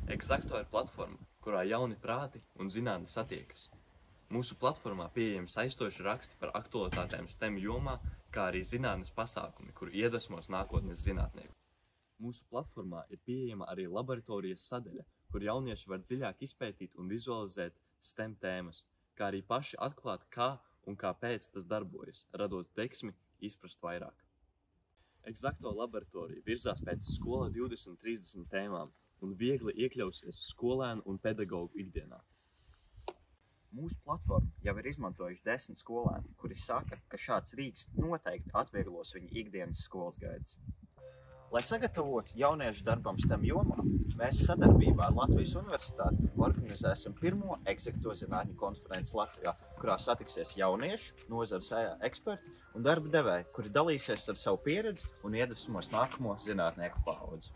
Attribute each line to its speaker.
Speaker 1: Exacto ir platforma, kurā jauni prāti un zinātne satiekas. Mūsu platformā pieejami saistoši raksti par aktualitātēm STEM jomā, kā arī zinātnes pasākumi, kur iedvesmos nākotnes zinātnieku. Mūsu platformā ir pieejama arī laboratorijas sadaļa, kur jaunieši var dziļāk izpētīt un vizualizēt STEM tēmas, kā arī paši atklāt, kā un kāpēc tas darbojas, radot deksmi izprast vairāk. Exacto laboratorija virzās pēc Skola 2030 tēmām un viegli iekļausies skolēnu un pedagogu ikdienā.
Speaker 2: Mūsu platformu jau ir izmantojuši 10 skolēni, kuri saka, ka šāds rīks noteikti atvieglos viņu ikdienas skolas gaitas. Lai sagatavotu jauniešu darbam STEM jomā, mēs sadarbībā ar Latvijas Universitāti organizēsim pirmo Exacto zinātņu konferenci Latvijā, kurā satiksies jaunieši, nozares eksperti un darba devēji, kuri dalīsies ar savu pieredzi un iedvesmos nākamo zinātnieku paudzi.